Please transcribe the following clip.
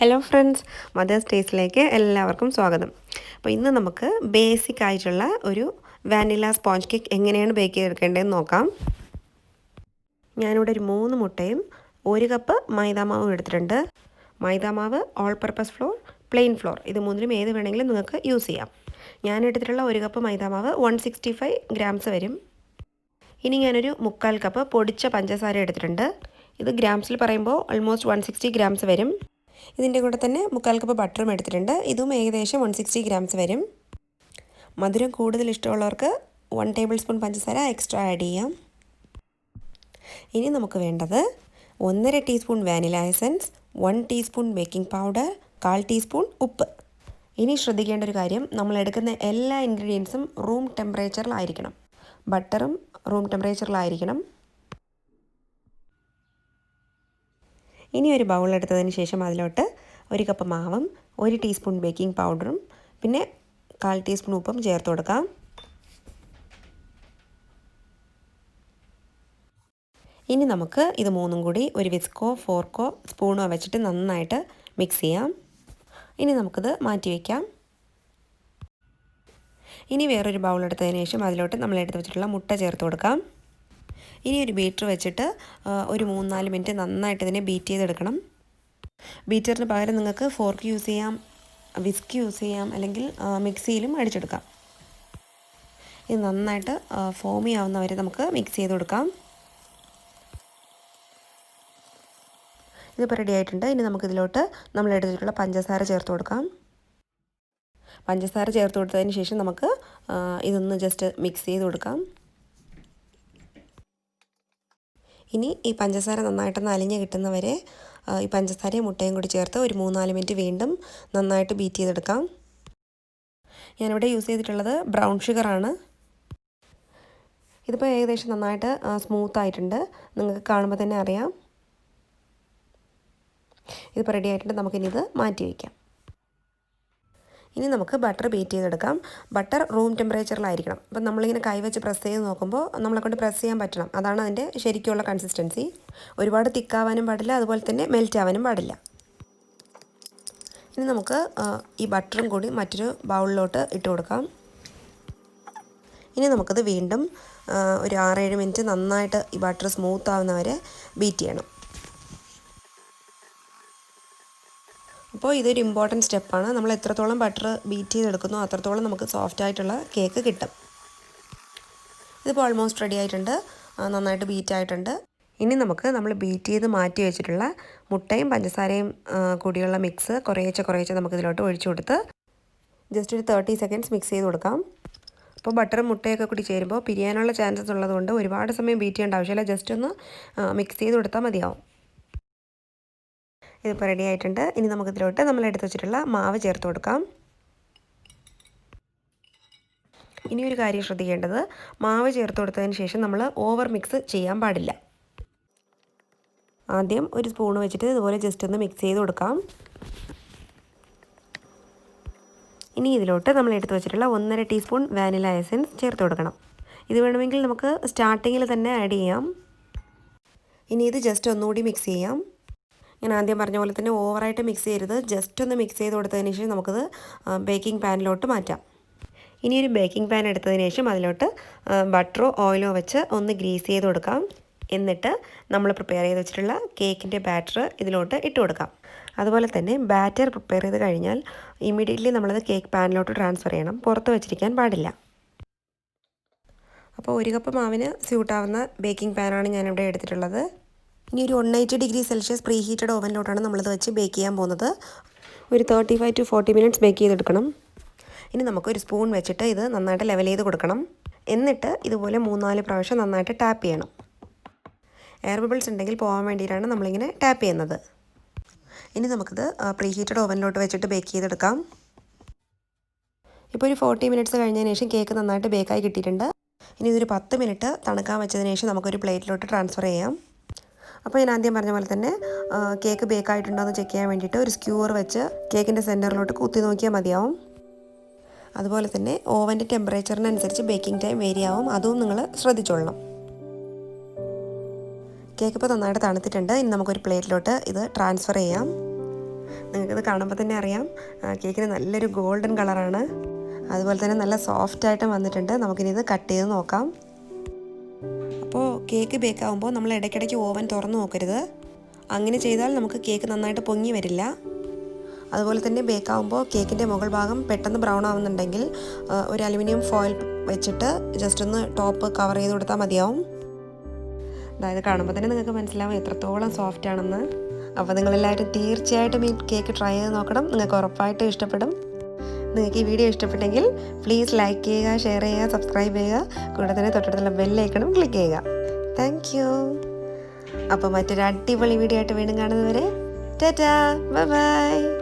Hello friends, mothers ഡേയ്സിലേക്ക് എല്ലാവർക്കും സ്വാഗതം. അപ്പോൾ ഇന്ന് നമുക്ക് ബേസിക് ആയിട്ടുള്ള ഒരു വാനില സ്പോഞ്ച് കേക്ക് എങ്ങനെയാണ് ബേക്ക് ചെയ്തെടുക്കേണ്ടതെന്ന് നോക്കാം. ഞാനിവിടെ ഒരു 3 മുട്ടയും 1 കപ്പ് മൈദാമാവും എടുത്തിട്ടുണ്ട്. മൈദാമാവ്, all purpose flour, plain flour, ഇത് മൂന്നിലും ഏത് വേണമെങ്കിലും നിങ്ങൾക്ക് യൂസ് ചെയ്യാം. ഞാൻ എടുത്തിട്ടുള്ള 1 കപ്പ് മൈദാമാവ് 165 ഗ്രാംസ് വരും. ഇനി ഞാനൊരു 3/4 കപ്പ് പൊടിച്ച പഞ്ചസാര എടുത്തിട്ടുണ്ട്. ഇത് ഗ്രാംസിൽ പറയുമ്പോൾ ഓൾമോസ്റ്റ് 160 ഗ്രാംസ് വരും. ഇതിൻ്റെ കൂടെ തന്നെ 3/4 കപ്പ് ബട്ടറും എടുത്തിട്ടുണ്ട്. ഇതും ഏകദേശം 160 ഗ്രാംസ് വരും. മധുരം കൂടുതൽ ഇഷ്ടമുള്ളവർക്ക് 1 ടേബിൾ സ്പൂൺ പഞ്ചസാര എക്സ്ട്രാ ആഡ് ചെയ്യാം. ഇനി നമുക്ക് വേണ്ടത് 1.5 teaspoon vanilla essence, 1 teaspoon baking powder, 1/4 teaspoon ഉപ്പ്. ഇനി ശ്രദ്ധിക്കേണ്ട ഒരു കാര്യം, നമ്മൾ എടുക്കുന്ന എല്ലാ ഇൻഗ്രീഡിയൻസും റൂം ടെമ്പറേച്ചറിലായിരിക്കണം. ബട്ടറും റൂം ടെമ്പറേച്ചറിലായിരിക്കണം. ഇനി ഒരു ബൗൾ എടുത്തതിന് ശേഷം അതിലോട്ട് 1 കപ്പ് മാവും 1 ടീസ്പൂൺ ബേക്കിംഗ് പൗഡറും പിന്നെ 1/4 ടീസ്പൂൺ ഉപ്പും ചേർത്ത് കൊടുക്കാം. ഇനി നമുക്ക് ഇത് മൂന്നും കൂടി ഒരു വിസ്കോ, ഫോർക്കോ, സ്പൂണോ വെച്ചിട്ട് നന്നായിട്ട് മിക്സ് ചെയ്യാം. ഇനി നമുക്കിത് മാറ്റി വയ്ക്കാം. ഇനി വേറൊരു ബൗൾ എടുത്തതിന് ശേഷം അതിലോട്ട് നമ്മൾ എടുത്ത് വെച്ചിട്ടുള്ള മുട്ട ചേർത്ത് കൊടുക്കാം. ഇനി ഒരു ബീറ്റർ വെച്ചിട്ട് ഒരു 3-4 മിനിറ്റ് നന്നായിട്ട് ഇതിനെ ബീറ്റ് ചെയ്തെടുക്കണം. ബീറ്ററിന് പകരം നിങ്ങൾക്ക് ഫോർക്ക് യൂസ് ചെയ്യാം, വിസ്ക് യൂസ് ചെയ്യാം, അല്ലെങ്കിൽ മിക്സിയിലും അടിച്ചെടുക്കാം. ഇത് നന്നായിട്ട് ഫോമി ആവുന്നവരെ നമുക്ക് മിക്സ് ചെയ്ത് കൊടുക്കാം. ഇതിപ്പോൾ റെഡി ആയിട്ടുണ്ട്. ഇനി നമുക്കിതിലോട്ട് നമ്മൾ എടുത്തിട്ടുള്ള പഞ്ചസാര ചേർത്ത് കൊടുക്കാം. പഞ്ചസാര ചേർത്ത് കൊടുത്തതിന് ശേഷം നമുക്ക് ഇതൊന്ന് ജസ്റ്റ് മിക്സ് ചെയ്ത് കൊടുക്കാം. ഇനി ഈ പഞ്ചസാര നന്നായിട്ടൊന്ന് അലിഞ്ഞ് കിട്ടുന്നവരെ ഈ പഞ്ചസാരയും മുട്ടയും കൂടി ചേർത്ത് ഒരു 3-4 മിനിറ്റ് വീണ്ടും നന്നായിട്ട് ബീറ്റ് ചെയ്തെടുക്കാം. ഞാനിവിടെ യൂസ് ചെയ്തിട്ടുള്ളത് ബ്രൗൺ ഷുഗറാണ്. ഇതിപ്പോൾ ഏകദേശം നന്നായിട്ട് സ്മൂത്തായിട്ടുണ്ട്, നിങ്ങൾക്ക് കാണുമ്പോൾ തന്നെ അറിയാം. ഇതിപ്പോൾ റെഡി ആയിട്ടുണ്ട്. നമുക്കിനി ഇത് മാറ്റി വയ്ക്കാം. ഇനി നമുക്ക് ബട്ടർ ബീറ്റ് ചെയ്തെടുക്കാം. ബട്ടർ റൂം ടെമ്പറേച്ചറിലായിരിക്കണം. അപ്പം നമ്മളിങ്ങനെ കൈവച്ച് പ്രസ് ചെയ്ത് നോക്കുമ്പോൾ നമ്മളെക്കൊണ്ട് പ്രസ് ചെയ്യാൻ പറ്റണം. അതാണ് അതിൻ്റെ ശരിക്കുള്ള കൺസിസ്റ്റൻസി. ഒരുപാട് തിക്കാവാനും പാടില്ല, അതുപോലെ തന്നെ മെൽറ്റ് ആവാനും പാടില്ല. ഇനി നമുക്ക് ഈ ബട്ടറും കൂടി മറ്റൊരു ബൗളിലോട്ട് ഇട്ട് കൊടുക്കാം. ഇനി നമുക്കത് വീണ്ടും ഒരു 6-7 മിനിറ്റ് നന്നായിട്ട് ഈ ബട്ടർ സ്മൂത്ത് ആവുന്നവരെ ബീറ്റ് ചെയ്യണം. അപ്പോൾ ഇതൊരു ഇമ്പോർട്ടൻറ്റ് സ്റ്റെപ്പാണ്. നമ്മൾ എത്രത്തോളം ബട്ടർ ബീറ്റ് ചെയ്തെടുക്കുന്നോ അത്രത്തോളം നമുക്ക് സോഫ്റ്റ് ആയിട്ടുള്ള കേക്ക് കിട്ടും. ഇതിപ്പോൾ ഓൾമോസ്റ്റ് റെഡി ആയിട്ടുണ്ട്, നന്നായിട്ട് ബീറ്റ് ആയിട്ടുണ്ട്. ഇനി നമുക്ക് നമ്മൾ ബീറ്റ് ചെയ്ത് മാറ്റി വെച്ചിട്ടുള്ള മുട്ടയും പഞ്ചസാരയും കൂടിയുള്ള മിക്സ് കുറേശ്ശെ നമുക്കിതിലോട്ട് ഒഴിച്ചു കൊടുത്ത് ജസ്റ്റ് ഒരു 30 സെക്കൻഡ്സ് മിക്സ് ചെയ്ത് കൊടുക്കാം. അപ്പോൾ ബട്ടറും മുട്ടയൊക്കെ കൂടി ചേരുമ്പോൾ പിരിയാനുള്ള ചാൻസസ് ഉള്ളതുകൊണ്ട് ഒരുപാട് സമയം ബീറ്റ് ചെയ്യേണ്ട ആവശ്യമില്ല. ജസ്റ്റ് ഒന്ന് മിക്സ് ചെയ്ത് കൊടുത്താൽ മതിയാവും. ഇതിപ്പോൾ റെഡി ആയിട്ടുണ്ട്. ഇനി നമുക്കിതിലോട്ട് നമ്മൾ എടുത്ത് വെച്ചിട്ടുള്ള മാവ് ചേർത്ത് കൊടുക്കാം. ഇനി ഒരു കാര്യം ശ്രദ്ധിക്കേണ്ടത്, മാവ് ചേർത്ത് കൊടുത്തതിന് ശേഷം നമ്മൾ ഓവർ മിക്സ് ചെയ്യാൻ പാടില്ല. ആദ്യം ഒരു സ്പൂൺ വെച്ചിട്ട് ഇതുപോലെ ജസ്റ്റ് ഒന്ന് മിക്സ് ചെയ്ത് കൊടുക്കാം. ഇനി ഇതിലോട്ട് നമ്മൾ എടുത്ത് വെച്ചിട്ടുള്ള 1.5 ടീസ്പൂൺ വാനില എസൻസ് ചേർത്ത് കൊടുക്കണം. ഇത് വേണമെങ്കിൽ നമുക്ക് സ്റ്റാർട്ടിങ്ങിൽ തന്നെ ആഡ് ചെയ്യാം. ഇനി ഇത് ജസ്റ്റ് ഒന്നുകൂടി മിക്സ് ചെയ്യാം. ഞാൻ ആദ്യം പറഞ്ഞ പോലെ തന്നെ ഓവറായിട്ട് മിക്സ് ചെയ്യരുത്. ജസ്റ്റ് ഒന്ന് മിക്സ് ചെയ്ത് കൊടുത്തതിന് ശേഷം നമുക്കത് ബേക്കിംഗ് പാനിലോട്ട് മാറ്റാം. ഇനി ഒരു ബേക്കിംഗ് പാൻ എടുത്തതിന് ശേഷം അതിലോട്ട് ബട്ടറോ ഓയിലോ വെച്ച് ഒന്ന് ഗ്രീസ് ചെയ്ത് കൊടുക്കാം. എന്നിട്ട് നമ്മൾ പ്രിപ്പയർ ചെയ്ത് വെച്ചിട്ടുള്ള കേക്കിൻ്റെ ബാറ്റർ ഇതിലോട്ട് ഇട്ട് കൊടുക്കാം. അതുപോലെ തന്നെ ബാറ്റർ പ്രിപ്പയർ ചെയ്ത് കഴിഞ്ഞാൽ ഇമ്മീഡിയറ്റ്ലി നമ്മളത് കേക്ക് പാനിലോട്ട് ട്രാൻസ്ഫർ ചെയ്യണം. പുറത്ത് വെച്ചിരിക്കാൻ പാടില്ല. അപ്പോൾ 1 കപ്പ് മാവിന് സ്യൂട്ടാവുന്ന ബേക്കിംഗ് പാനാണ് ഞാനിവിടെ എടുത്തിട്ടുള്ളത്. ഇനി ഒരു 180 ഡിഗ്രി സെൽഷ്യസ് പ്രീ ഹീറ്റഡ് ഓവനിലോട്ടാണ് നമ്മളിത് വെച്ച് ബേക്ക് ചെയ്യാൻ പോകുന്നത്. ഒരു 35 to 40 മിനിറ്റ്സ് ബേക്ക് ചെയ്തെടുക്കണം. ഇനി നമുക്കൊരു സ്പൂൺ വെച്ചിട്ട് ഇത് നന്നായിട്ട് ലെവൽ ചെയ്ത് കൊടുക്കണം. എന്നിട്ട് ഇതുപോലെ 3-4 പ്രാവശ്യം നന്നായിട്ട് ടാപ്പ് ചെയ്യണം. എയർ ബബിൾസ് ഉണ്ടെങ്കിൽ പോകാൻ വേണ്ടിയിട്ടാണ് നമ്മളിങ്ങനെ ടാപ്പ് ചെയ്യുന്നത്. ഇനി നമുക്കിത് പ്രീ ഹീറ്റഡ് ഓവനിലോട്ട് വെച്ചിട്ട് ബേക്ക് ചെയ്തെടുക്കാം. ഇപ്പോൾ ഒരു 40 മിനിറ്റ്സ് കഴിഞ്ഞതിന് ശേഷം കേക്ക് നന്നായിട്ട് ബേക്കായി കിട്ടിയിട്ടുണ്ട്. ഇനി ഇതൊരു 10 മിനിറ്റ് തണുക്കാൻ വെച്ചതിന് ശേഷം നമുക്കൊരു പ്ലേറ്റിലോട്ട് ട്രാൻസ്ഫർ ചെയ്യാം. അപ്പോൾ ഞാൻ ആദ്യം പറഞ്ഞ പോലെ തന്നെ കേക്ക് ബേക്കായിട്ടുണ്ടോ എന്ന് ചെക്ക് ചെയ്യാൻ വേണ്ടിയിട്ട് ഒരു സ്ക്യൂവർ വെച്ച് കേക്കിൻ്റെ സെൻറ്ററിലോട്ട് കുത്തി നോക്കിയാൽ മതിയാവും. അതുപോലെ തന്നെ ഓവൻ്റെ ടെമ്പറേച്ചറിനനുസരിച്ച് ബേക്കിംഗ് ടൈം വേരി ആവും, അതും നിങ്ങൾ ശ്രദ്ധിച്ചോളണം. കേക്ക് ഇപ്പോൾ നന്നായിട്ട് തണുത്തിട്ടുണ്ട്. ഇനി നമുക്കൊരു പ്ലേറ്റിലോട്ട് ഇത് ട്രാൻസ്ഫർ ചെയ്യാം. നിങ്ങൾക്കത് കാണുമ്പോൾ തന്നെ അറിയാം കേക്കിന് നല്ലൊരു ഗോൾഡൻ കളറാണ്. അതുപോലെ തന്നെ നല്ല സോഫ്റ്റായിട്ടും വന്നിട്ടുണ്ട്. നമുക്കിനി ഇത് കട്ട് ചെയ്ത് നോക്കാം. അപ്പോൾ കേക്ക് ബേക്കാവുമ്പോൾ നമ്മൾ ഇടയ്ക്കിടയ്ക്ക് ഓവൻ തുറന്ന് നോക്കരുത്. അങ്ങനെ ചെയ്താൽ നമുക്ക് കേക്ക് നന്നായിട്ട് പൊങ്ങി വരില്ല. അതുപോലെ തന്നെ ബേക്കാവുമ്പോൾ കേക്കിൻ്റെ മുകൾ ഭാഗം പെട്ടെന്ന് ബ്രൗൺ ആവുന്നുണ്ടെങ്കിൽ ഒരു അലുമിനിയം ഫോയിൽ വെച്ചിട്ട് ജസ്റ്റ് ഒന്ന് ടോപ്പ് കവർ ചെയ്ത് കൊടുത്താൽ മതിയാവും. അതായത് കാണുമ്പോൾ തന്നെ നിങ്ങൾക്ക് മനസ്സിലാവും എത്രത്തോളം സോഫ്റ്റ് ആണെന്ന്. അപ്പോൾ നിങ്ങളെല്ലാവരും തീർച്ചയായിട്ടും ഈ കേക്ക് ട്രൈ ചെയ്ത് നോക്കണം. നിങ്ങൾക്ക് ഉറപ്പായിട്ടും ഇഷ്ടപ്പെടും. നിങ്ങൾക്ക് ഈ വീഡിയോ ഇഷ്ടപ്പെട്ടെങ്കിൽ പ്ലീസ് ലൈക്ക് ചെയ്യുക, ഷെയർ ചെയ്യുക, സബ്സ്ക്രൈബ് ചെയ്യുക. കൂടെ തന്നെ തൊട്ടടുത്തുള്ള ബെല്ലൈക്കണും ക്ലിക്ക് ചെയ്യുക. Thank you. അപ്പോൾ മറ്റൊരു അടിപൊളി വീഡിയോ ആയിട്ട് വീണ്ടും കാണുന്നവരെ ടാറ്റാ, ബൈ ബൈ.